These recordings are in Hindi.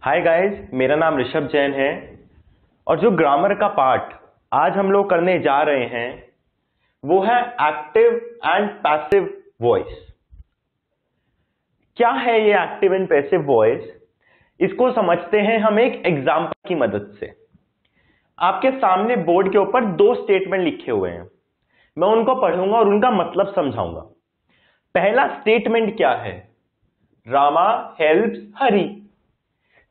हाय गाइस, मेरा नाम ऋषभ जैन है और जो ग्रामर का पार्ट आज हम लोग करने जा रहे हैं वो है एक्टिव एंड पैसिव वॉइस। क्या है ये एक्टिव एंड पैसिव वॉइस? इसको समझते हैं हम एक एग्जांपल की मदद से। आपके सामने बोर्ड के ऊपर दो स्टेटमेंट लिखे हुए हैं, मैं उनको पढ़ूंगा और उनका मतलब समझाऊंगा। पहला स्टेटमेंट क्या है? रामा हेल्प्स हरी,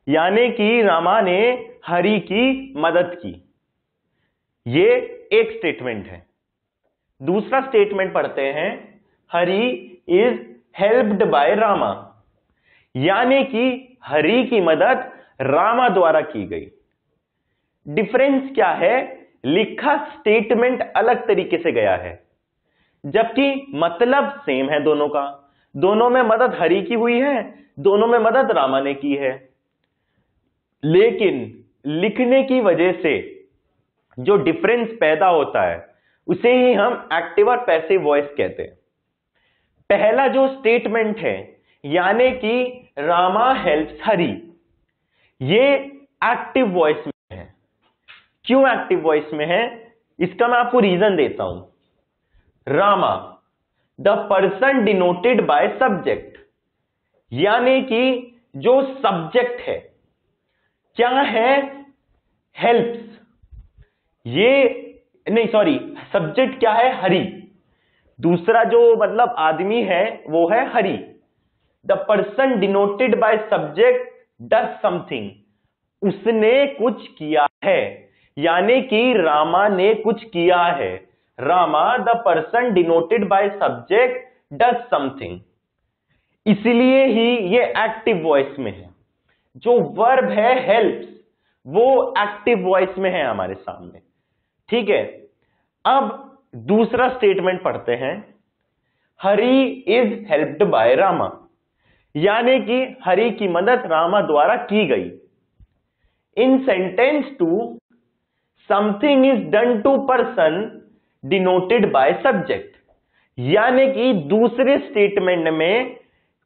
यानी कि रामा ने हरी की मदद की। ये एक स्टेटमेंट है। दूसरा स्टेटमेंट पढ़ते हैं, Hari is helped by Rama, यानी कि हरी की मदद रामा द्वारा की गई। डिफरेंस क्या है? लिखा स्टेटमेंट अलग तरीके से गया है, जबकि मतलब सेम है दोनों का। दोनों में मदद हरी की हुई है, दोनों में मदद रामा ने की है, लेकिन लिखने की वजह से जो डिफरेंस पैदा होता है उसे ही हम एक्टिव और पैसिव वॉइस कहते हैं। पहला जो स्टेटमेंट है, यानी कि रामा हेल्प्स हरी, ये एक्टिव वॉइस में है। क्यों एक्टिव वॉइस में है? इसका मैं आपको रीजन देता हूं। Rama the person denoted by subject, यानी कि जो सब्जेक्ट है क्या है? हेल्प्स। सब्जेक्ट क्या है? हरी। दूसरा जो मतलब आदमी है वो है Hari. The person denoted by subject does something, उसने कुछ किया है, यानी कि रामा ने कुछ किया है। Rama the person denoted by subject does something, इसलिए ही ये एक्टिव वॉइस में है। जो वर्ब है हेल्प्स, वो एक्टिव वॉइस में है हमारे सामने। ठीक है, अब दूसरा स्टेटमेंट पढ़ते हैं, Hari is helped by Rama, यानी कि हरी की मदद रामा द्वारा की गई। In sentence two, something is done to person denoted by subject, यानी कि दूसरे स्टेटमेंट में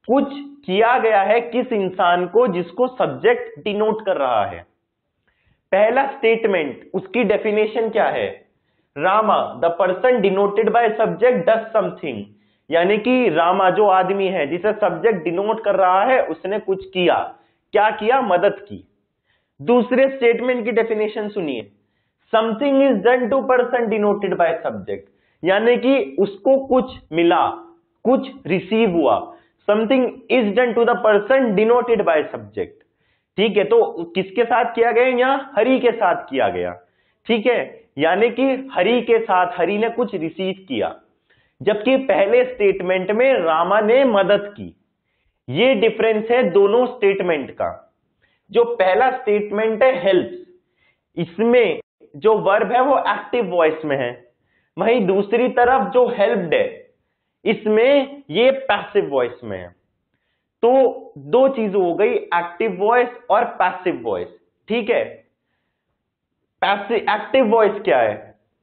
कुछ किया गया है किस इंसान को जिसको सब्जेक्ट डिनोट कर रहा है। पहला स्टेटमेंट, उसकी डेफिनेशन क्या है? Rama the person denoted by subject does something, यानी कि रामा जो आदमी है जिसे सब्जेक्ट डिनोट कर रहा है उसने कुछ किया। क्या किया? मदद की। दूसरे स्टेटमेंट की डेफिनेशन सुनिए, something is done to person denoted by subject, यानी कि उसको कुछ मिला, कुछ रिसीव हुआ। Something is done to the person denoted by subject. ठीक है, तो किसके साथ किया गया? यहां हरी के साथ किया गया। ठीक है, यानी कि हरी के साथ, हरी ने कुछ रिसीव किया, जबकि पहले स्टेटमेंट में रामा ने मदद की। ये डिफरेंस है दोनों स्टेटमेंट का। जो पहला स्टेटमेंट है हेल्प्स, इसमें जो वर्ब है वो एक्टिव वॉइस में है, वहीं दूसरी तरफ जो हेल्प्ड है इसमें ये पैसिव वॉइस में है। तो दो चीज हो गई, एक्टिव वॉइस और पैसिव वॉइस। ठीक है, एक्टिव वॉइस क्या है?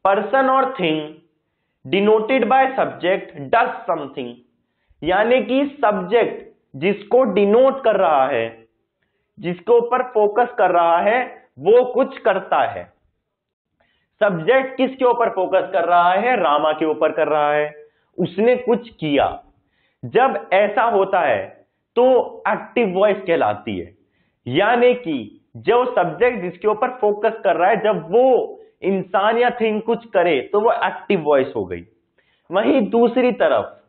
पर्सन और thing denoted by subject does something, यानी कि सब्जेक्ट जिसको डिनोट कर रहा है, जिसके ऊपर फोकस कर रहा है, वो कुछ करता है। सब्जेक्ट किसके ऊपर फोकस कर रहा है? रामा के ऊपर कर रहा है, उसने कुछ किया। जब ऐसा होता है तो एक्टिव वॉइस कहलाती है, यानी कि जो सब्जेक्ट जिसके ऊपर फोकस कर रहा है, जब वो इंसान या थिंग कुछ करे तो वो एक्टिव वॉइस हो गई। वहीं दूसरी तरफ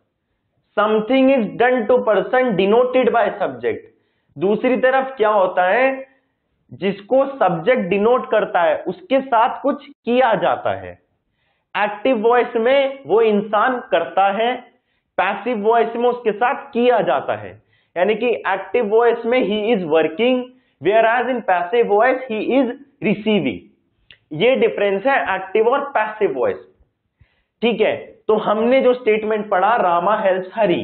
something is done to person denoted by subject, दूसरी तरफ क्या होता है? जिसको सब्जेक्ट डिनोट करता है उसके साथ कुछ किया जाता है। एक्टिव वॉइस में वो इंसान करता है, पैसिव वॉइस में उसके साथ किया जाता है। यानी कि एक्टिव वॉइस में he is working, whereas in passive voice he is receiving. ये डिफरेंस है एक्टिव और पैसिव वॉइस। ठीक है, तो हमने जो स्टेटमेंट पढ़ा, Rama helps Hari,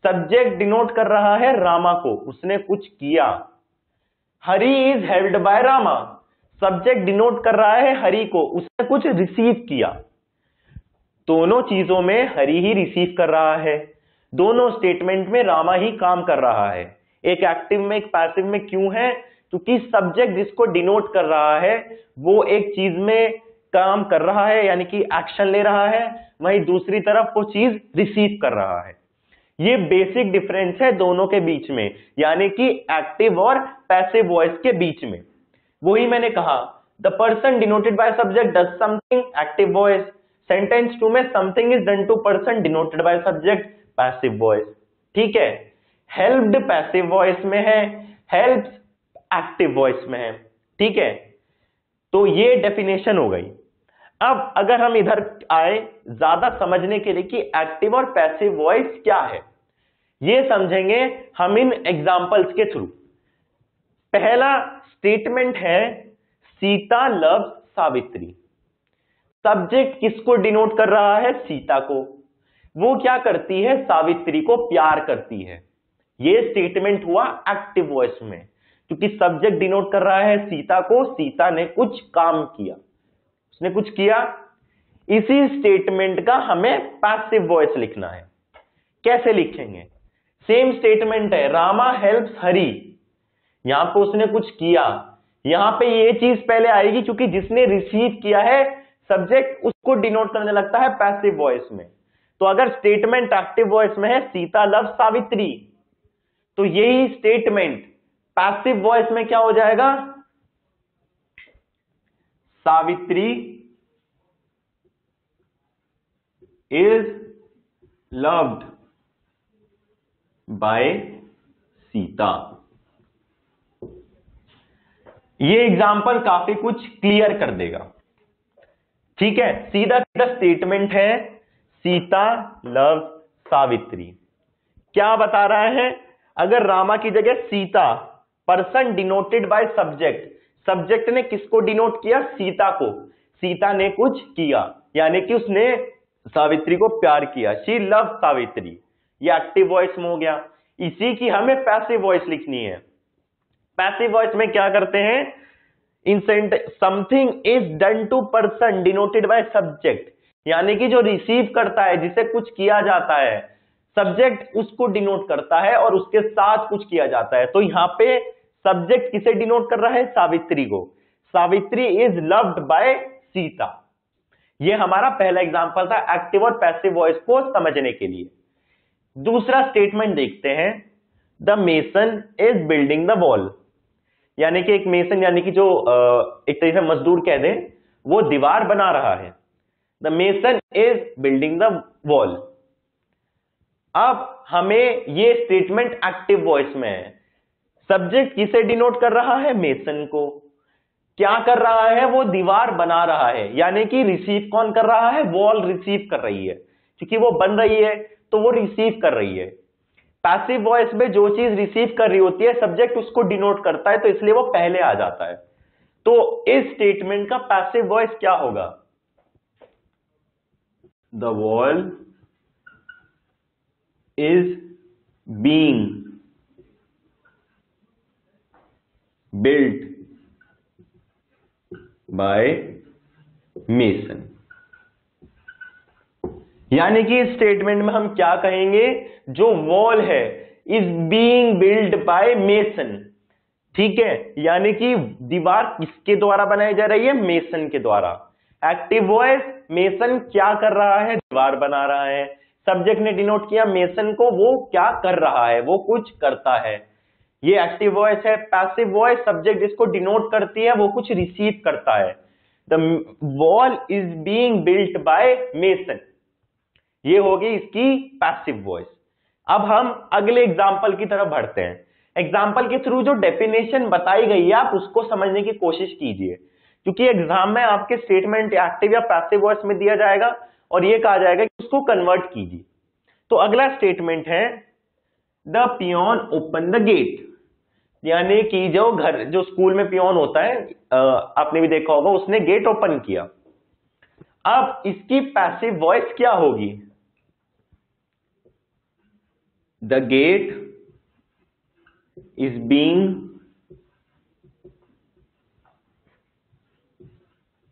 subject denote कर रहा है रामा को, उसने कुछ किया। Hari is helped by Rama, subject denote कर रहा है हरी को, उसने कुछ रिसीव किया। दोनों चीजों में हरी ही रिसीव कर रहा है, दोनों स्टेटमेंट में रामा ही काम कर रहा है। एक एक्टिव में एक पैसिव में क्यों है? क्योंकि सब्जेक्ट जिसको डिनोट कर रहा है वो एक चीज में काम कर रहा है, यानी कि एक्शन ले रहा है, वहीं दूसरी तरफ वो चीज रिसीव कर रहा है। ये बेसिक डिफरेंस है दोनों के बीच में, यानी कि एक्टिव और पैसिव वॉइस के बीच में। वही मैंने कहा, the person denoted by subject does something, active voice. Sentence 2 में something is done to person denoted by subject, passive voice. ठीक है, हेल्प्ड पैसिव वॉइस में है, हेल्प्स एक्टिव वॉइस में है। ठीक है, तो ये डेफिनेशन हो गई। अब अगर हम इधर आए ज्यादा समझने के लिए कि एक्टिव और पैसिव वॉइस क्या है, ये समझेंगे हम इन एग्जांपल्स के थ्रू। पहला स्टेटमेंट है सीता लव्स सावित्री। सब्जेक्ट किसको डिनोट कर रहा है? सीता को। वो क्या करती है? सावित्री को प्यार करती है। ये स्टेटमेंट हुआ एक्टिव वॉइस में, क्योंकि सब्जेक्ट डिनोट कर रहा है सीता को, सीता ने कुछ काम किया, उसने कुछ किया। इसी स्टेटमेंट का हमें पैसिव वॉइस लिखना है। कैसे लिखेंगे? सेम स्टेटमेंट है, रामा हेल्प्स हरि। यहां पे उसने कुछ किया, यहां पे ये चीज पहले आएगी क्योंकि जिसने रिसीव किया है सब्जेक्ट, उसको डिनोट करने लगता है पैसिव वॉइस में। तो अगर स्टेटमेंट एक्टिव वॉइस में है सीता लव सावित्री, तो यही स्टेटमेंट पैसिव वॉइस में क्या हो जाएगा? Savitri is loved by Sita. ये एग्जाम्पल काफी कुछ क्लियर कर देगा। ठीक है, सीधा सीधा स्टेटमेंट है सीता लव्स सावित्री। क्या बता रहा है? अगर रामा की जगह Sita, person denoted by subject, subject ने किसको डिनोट किया? सीता को। सीता ने कुछ किया, यानी कि उसने सावित्री को प्यार किया, शी लव सावित्री। ये एक्टिव वॉइस में हो गया। इसी की हमें पैसिव वॉइस लिखनी है। पैसिव वॉइस में क्या करते हैं? In something is done to person denoted by subject, यानी कि जो रिसीव करता है, जिसे कुछ किया जाता है, सब्जेक्ट उसको डिनोट करता है और उसके साथ कुछ किया जाता है। तो यहां पे सब्जेक्ट किसे डिनोट कर रहा है? सावित्री को। Savitri is loved by Sita. ये हमारा पहला एग्जांपल था एक्टिव और पैसिव वॉइस को समझने के लिए। दूसरा स्टेटमेंट देखते हैं, the mason is building the wall. यानी कि एक मेसन, यानी कि जो एक तरीके से मजदूर कह दें, वो दीवार बना रहा है। The mason is building the wall. अब हमें ये स्टेटमेंट एक्टिव वॉइस में है। सब्जेक्ट किसे डिनोट कर रहा है? मेसन को। क्या कर रहा है? वो दीवार बना रहा है, यानी कि रिसीव कौन कर रहा है? वॉल रिसीव कर रही है, क्योंकि वो बन रही है तो वो रिसीव कर रही है। पैसिव वॉइस में जो चीज रिसीव कर रही होती है, सब्जेक्ट उसको डिनोट करता है, तो इसलिए वो पहले आ जाता है। तो इस स्टेटमेंट का पैसिव वॉइस क्या होगा? The wall is being built by mason. यानी कि इस स्टेटमेंट में हम क्या कहेंगे? जो वॉल है is being build by mason. ठीक है, यानी कि दीवार किसके द्वारा बनाई जा रही है? मेसन के द्वारा। एक्टिव वॉइस, मेसन क्या कर रहा है? दीवार बना रहा है। सब्जेक्ट ने डिनोट किया मेसन को, वो क्या कर रहा है? वो कुछ करता है। ये एक्टिव वॉइस है। पैसिव वॉइस, सब्जेक्ट जिसको डिनोट करती है वो कुछ रिसीव करता है। The wall is being built by mason, ये होगी इसकी पैसिव वॉइस। अब हम अगले एग्जाम्पल की तरफ बढ़ते हैं। एग्जाम्पल के थ्रू जो डेफिनेशन बताई गई है आप उसको समझने की कोशिश कीजिए, क्योंकि एग्जाम में आपके स्टेटमेंट एक्टिव या पैसिव वॉइस में दिया जाएगा और ये कहा जाएगा कि उसको कन्वर्ट कीजिए। तो अगला स्टेटमेंट है the peon open the gate. यानी कि जो स्कूल में पियोन होता है, आपने भी देखा होगा, उसने गेट ओपन किया। अब इसकी पैसिव वॉइस क्या होगी? The gate is being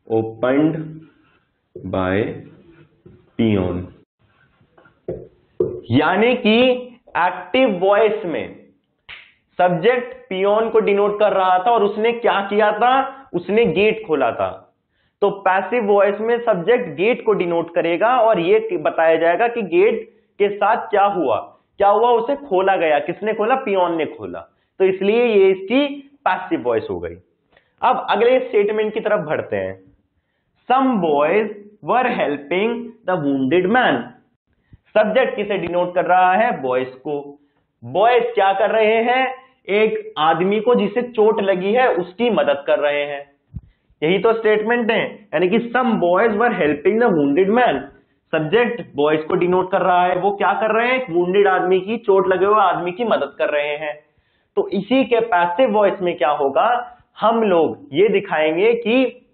opened by peon. यानी कि एक्टिव वॉइस में सब्जेक्ट पियोन को डिनोट कर रहा था और उसने क्या किया था, उसने गेट खोला था। तो पैसिव वॉइस में सब्जेक्ट गेट को डिनोट करेगा और ये बताया जाएगा कि गेट के साथ क्या हुआ, उसे खोला गया। किसने खोला, पियोन ने खोला। तो इसलिए ये इसकी पैसिव वॉइस हो गई। अब अगले स्टेटमेंट की तरफ बढ़ते हैं। Some boys were helping the wounded man. Subject किसे डिनोट कर रहा है, बॉयज को। बॉयज क्या कर रहे हैं, एक आदमी को जिसे चोट लगी है उसकी मदद कर रहे हैं। यही तो स्टेटमेंट है, यानी कि some boys were helping the wounded man. Subject boys को डिनोट कर रहा है, वो क्या कर रहे हैं, वुंडेड आदमी की, चोट लगे हुए आदमी की मदद कर रहे हैं। तो इसी के पैसिव वॉइस में क्या होगा, हम लोग ये दिखाएंगे कि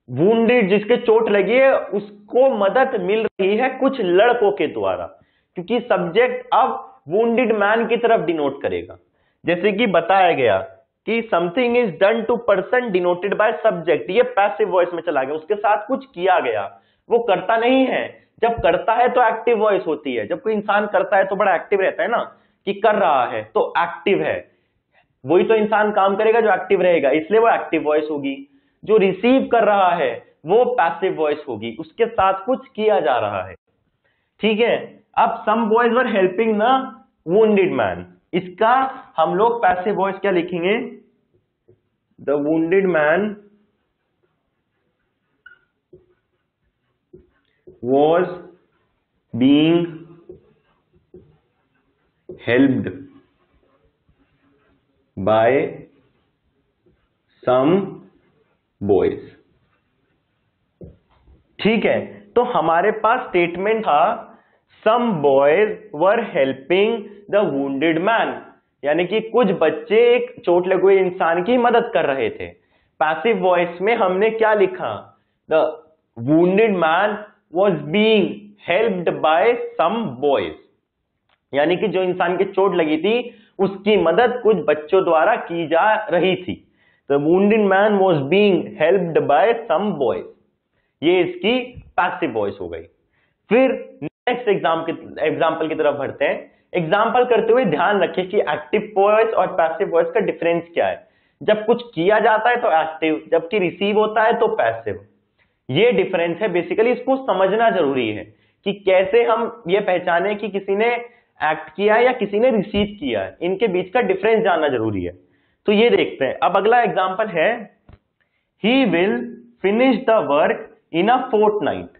वुंडेड जिसके चोट लगी है उसको मदद मिल रही है कुछ लड़कों के द्वारा, क्योंकि सब्जेक्ट अब वुंडेड मैन की तरफ डिनोट करेगा। जैसे कि बताया गया कि something is done to person denoted by subject, ये पैसिव वॉइस में चला गया, उसके साथ कुछ किया गया, वो करता नहीं है। जब करता है तो एक्टिव वॉइस होती है, जब कोई इंसान करता है तो बड़ा एक्टिव रहता है ना, कि कर रहा है तो एक्टिव है, वही तो इंसान काम करेगा जो एक्टिव रहेगा, इसलिए वो एक्टिव वॉइस होगी। जो रिसीव कर रहा है वो पैसिव वॉइस होगी, उसके साथ कुछ किया जा रहा है। ठीक है, अब some boys were helping the wounded man, इसका हम लोग पैसिव वॉइस क्या लिखेंगे, the wounded man was being helped by some boys. ठीक है, तो हमारे पास स्टेटमेंट था some boys were helping the wounded man, यानी कि कुछ बच्चे एक चोट लगे हुए इंसान की मदद कर रहे थे। पैसिव वॉइस में हमने क्या लिखा, the wounded man was being helped by some boys, यानी कि जो इंसान की चोट लगी थी उसकी मदद कुछ बच्चों द्वारा की जा रही थी। The wounded man was being helped by some boys, ये इसकी पैसिव वॉइस हो गई। फिर नेक्स्ट एग्जाम्पल की तरफ बढ़ते हैं। एग्जाम्पल करते हुए ध्यान रखें कि एक्टिव वॉइस और पैसिव वॉइस का डिफरेंस क्या है। जब कुछ किया जाता है तो एक्टिव, जबकि रिसीव होता है तो पैसिव। ये डिफरेंस है, बेसिकली इसको समझना जरूरी है कि कैसे हम ये पहचाने कि किसी ने एक्ट किया है या किसी ने रिसीव किया है, इनके बीच का डिफरेंस जानना जरूरी है। तो ये देखते हैं। अब अगला एग्जाम्पल है, he will finish the work in a fortnight,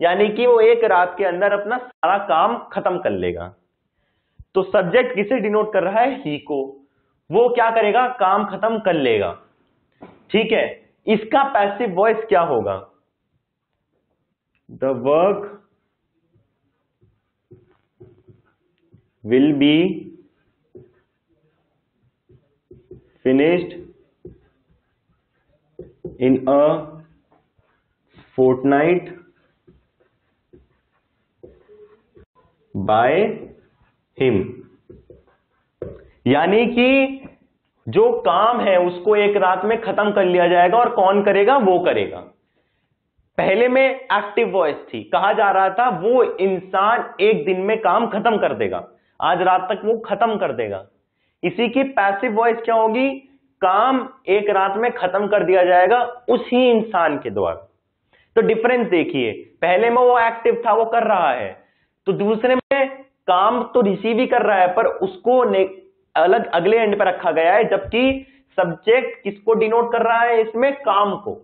यानी कि वो एक रात के अंदर अपना सारा काम खत्म कर लेगा। तो सब्जेक्ट किसे डिनोट कर रहा है, ही को, वो क्या करेगा, काम खत्म कर लेगा। ठीक है, इसका पैसिव वॉइस क्या होगा, the work will be finished in a fortnight by him, यानी कि जो काम है उसको एक रात में खत्म कर लिया जाएगा। और कौन करेगा, वो करेगा। पहले में एक्टिव वॉइस थी, कहा जा रहा था वो इंसान एक दिन में काम खत्म कर देगा, आज रात तक वो खत्म कर देगा। इसी की पैसिव वॉइस क्या होगी, काम एक रात में खत्म कर दिया जाएगा उसी इंसान के द्वारा। तो डिफरेंस देखिए, पहले में वो एक्टिव था, वो कर रहा है, तो दूसरे में काम तो रिसीव ही कर रहा है पर उसको अलग अगले एंड पर रखा गया है, जबकि सब्जेक्ट किसको डिनोट कर रहा है इसमें, काम को,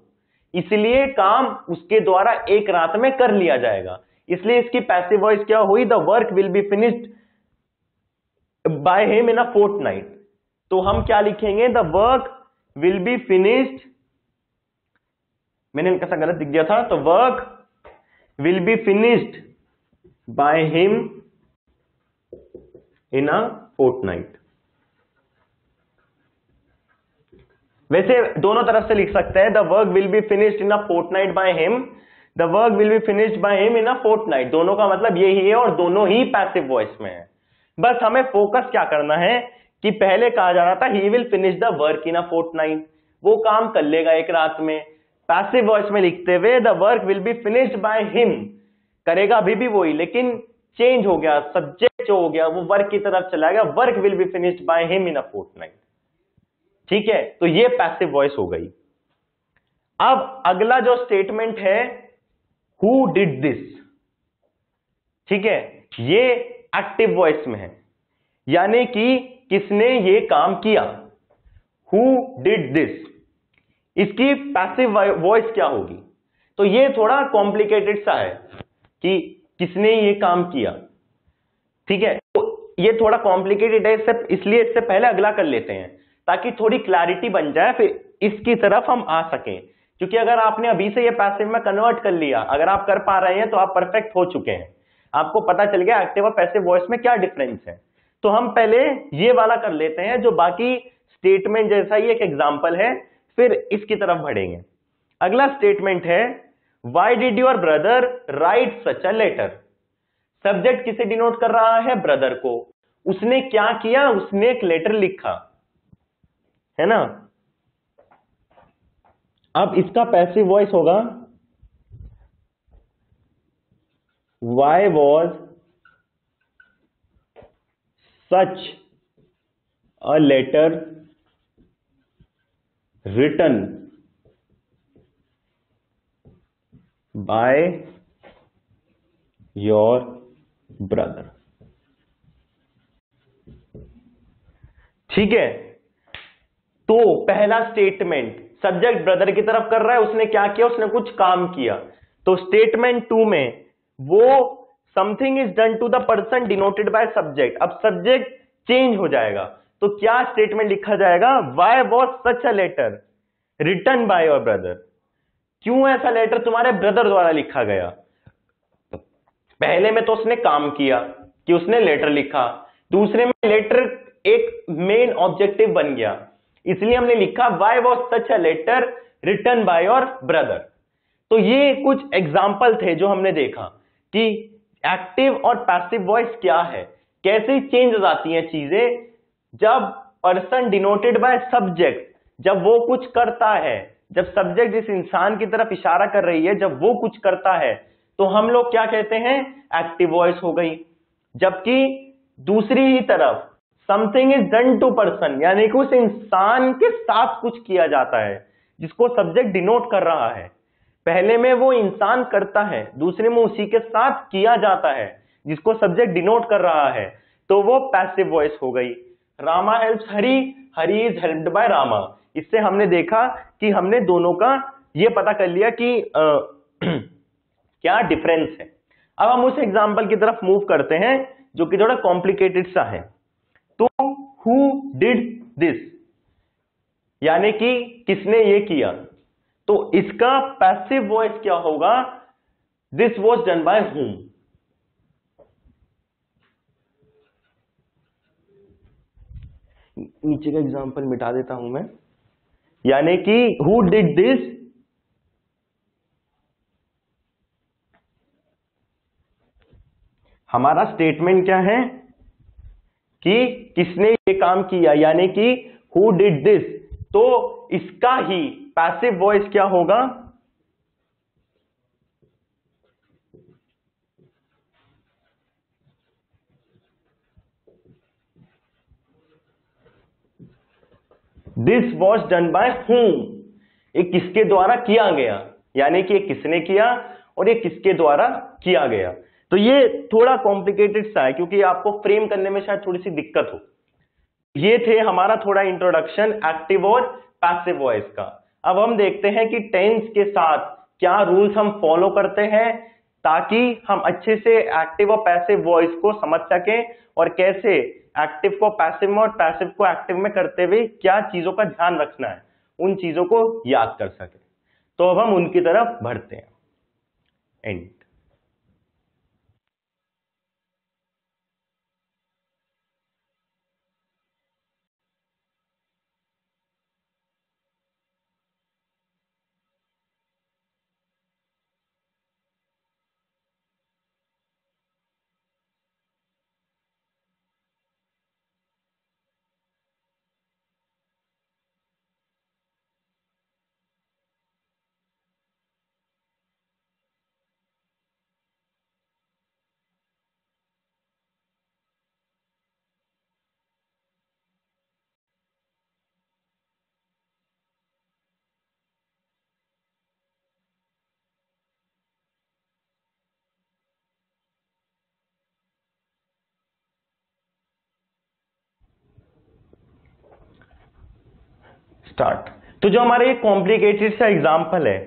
इसलिए काम उसके द्वारा एक रात में कर लिया जाएगा। इसलिए इसकी पैसिव वॉइस क्या हुई, the work will be finished by him in a fortnight. तो हम क्या लिखेंगे, the work will be finished, मैंने कैसा गलत लिख दिया था, तो work will be finished by him in a fortnight. वैसे दोनों तरफ से लिख सकते हैं, the work will be finished in a fortnight by him, the work will be finished by him in a fortnight, दोनों का मतलब यही है और दोनों ही पैसिव वॉइस में है। बस हमें फोकस क्या करना है कि पहले कहा जा रहा था he will finish the work in a fortnight, वो काम कर लेगा एक रात में। पैसिव वॉइस में लिखते हुए the work will be finished by him, करेगा अभी भी वही, लेकिन चेंज हो गया, सब्जेक्ट जो हो गया वो वर्क की तरफ चला गया, work will be finished by him in a fortnight. ठीक है, तो ये पैसिव वॉइस हो गई। अब अगला जो स्टेटमेंट है, हु डिड दिस, ठीक है, ये एक्टिव वॉइस में है, यानी कि किसने ये काम किया। हु डिड दिस, इसकी पैसिव वॉइस क्या होगी? तो ये थोड़ा कॉम्प्लिकेटेड सा है कि किसने ये काम किया। ठीक है, तो ये थोड़ा कॉम्प्लिकेटेड है, इसलिए इससे पहले अगला कर लेते हैं ताकि थोड़ी क्लैरिटी बन जाए, फिर इसकी तरफ हम आ सकें। क्योंकि अगर आपने अभी से ये पैसिव में कन्वर्ट कर लिया, अगर आप कर पा रहे हैं तो आप परफेक्ट हो चुके हैं, आपको पता चल गया एक्टिव और पैसिव वॉइस में क्या डिफरेंस है। तो हम पहले ये वाला कर लेते हैं जो बाकी स्टेटमेंट जैसा ही एक एग्जाम्पल है, फिर इसकी तरफ बढ़ेंगे। अगला स्टेटमेंट है, why did your brother write such a letter. Subject किसे डिनोट कर रहा है? ब्रदर को। उसने क्या किया? उसने एक लेटर लिखा, है ना। अब इसका पैसिव वॉइस होगा, why was such a letter written by your brother. ठीक है, तो पहला स्टेटमेंट सब्जेक्ट ब्रदर की तरफ कर रहा है, उसने क्या किया? उसने कुछ काम किया। तो स्टेटमेंट 2 में वो something is done to the person denoted by subject, अब सब्जेक्ट चेंज हो जाएगा, तो क्या स्टेटमेंट लिखा जाएगा? Why was such a letter written by your brother. क्यों ऐसा लेटर तुम्हारे ब्रदर द्वारा लिखा गया? पहले में तो उसने काम किया कि उसने लेटर लिखा, दूसरे में लेटर एक मेन ऑब्जेक्टिव बन गया, इसलिए हमने लिखा why was such a letter written by your brother. तो ये कुछ एग्जाम्पल थे जो हमने देखा कि एक्टिव और पैसिव वॉइस क्या है, कैसे चेंज हो जाती हैं चीजें जब पर्सन डिनोटेड बाय सब्जेक्ट, जब वो कुछ करता है, जब सब्जेक्ट जिस इंसान की तरफ इशारा कर रही है जब वो कुछ करता है तो हम लोग क्या कहते हैं? एक्टिव वॉइस हो गई। जबकि दूसरी ही तरफ something is done to person, यानी कि उस इंसान के साथ कुछ किया जाता है जिसको सब्जेक्ट डिनोट कर रहा है। पहले में वो इंसान करता है, दूसरे में उसी के साथ किया जाता है जिसको सब्जेक्ट डिनोट कर रहा है, तो वो पैसिव वॉइस हो गई। Rama helps Hari, Hari is helped by Rama. इससे हमने देखा कि हमने दोनों का ये पता कर लिया कि क्या डिफरेंस है। अब हम उस एग्जाम्पल की तरफ मूव करते हैं जो कि थोड़ा कॉम्प्लिकेटेड सा है। तो हु डिड दिस, यानी कि किसने ये किया, तो इसका पैसिव वॉइस क्या होगा? This was done by whom. नीचे का एग्जाम्पल मिटा देता हूं मैं, यानी कि हु डिड दिस, हमारा स्टेटमेंट क्या है कि किसने ये काम किया, यानी कि हु डिड दिस, तो इसका ही पैसिव वॉइस क्या होगा? This was done by whom. ये किसके द्वारा किया गया, यानी कि ये किसने किया और ये किसके द्वारा किया गया। तो ये थोड़ा कॉम्प्लिकेटेड सा है क्योंकि आपको फ्रेम करने में शायद थोड़ी सी दिक्कत हो। ये थे हमारा थोड़ा इंट्रोडक्शन एक्टिव और पैसिव वॉइस का। अब हम देखते हैं कि टेंस के साथ क्या रूल्स हम फॉलो करते हैं ताकि हम अच्छे से एक्टिव और पैसिव वॉइस को समझ सकें और कैसे एक्टिव को पैसिव में और पैसिव को एक्टिव में करते हुए क्या चीजों का ध्यान रखना है, उन चीजों को याद कर सके। तो अब हम उनकी तरफ बढ़ते हैं। And start. तो जो हमारा ये कॉम्प्लिकेटेड सा एग्जाम्पल है,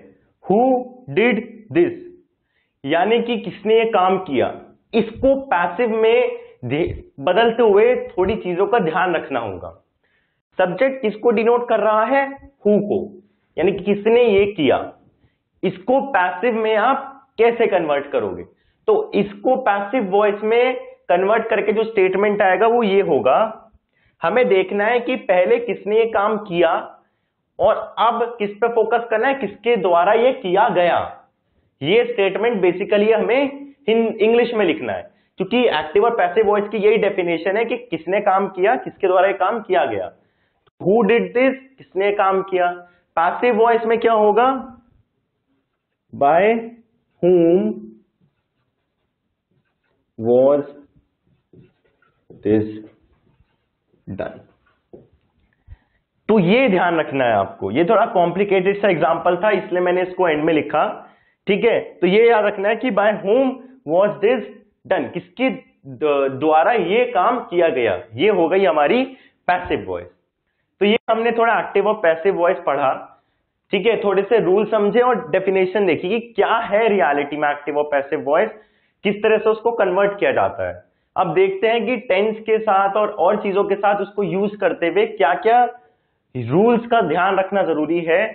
हु डिड दिस, यानी कि किसने ये काम किया, इसको पैसिव में बदलते हुए थोड़ी चीजों का ध्यान रखना होगा। सब्जेक्ट किसको डिनोट कर रहा है, हु को, यानी कि किसने ये किया। इसको पैसिव में आप कैसे कन्वर्ट करोगे, तो इसको पैसिव वॉइस में कन्वर्ट करके जो स्टेटमेंट आएगा वो ये होगा, हमें देखना है कि पहले किसने ये काम किया और अब किस पे फोकस करना है, किसके द्वारा ये किया गया। ये स्टेटमेंट बेसिकली हमें इंग्लिश में लिखना है, क्योंकि एक्टिव और पैसिव वॉइस की यही डेफिनेशन है कि किसने काम किया, किसके द्वारा ये काम किया गया। हु डिड दिस, किसने काम किया। पैसिव वॉइस में क्या होगा, bye whom was this done। तो ये ध्यान रखना है आपको, ये थोड़ा कॉम्प्लिकेटेड सा एग्जांपल था इसलिए मैंने इसको एंड में लिखा, ठीक है। तो ये याद रखना है कि bye whom was this done, किसके द्वारा ये काम किया गया, ये हो गई हमारी पैसिव वॉइस। तो ये हमने थोड़ा एक्टिव और पैसिव वॉइस पढ़ा, ठीक है। थोड़े से रूल समझे और डेफिनेशन देखी कि क्या है रियलिटी में एक्टिव और पैसिव वॉइस, किस तरह से उसको कन्वर्ट किया जाता है। अब देखते हैं कि टेंस के साथ और चीजों के साथ उसको यूज करते हुए क्या क्या रूल्स का ध्यान रखना जरूरी है,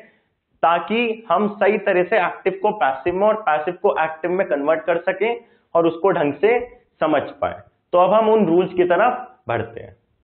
ताकि हम सही तरह से एक्टिव को पैसिव में और पैसिव को एक्टिव में कन्वर्ट कर सकें और उसको ढंग से समझ पाए। तो अब हम उन रूल्स की तरफ बढ़ते हैं।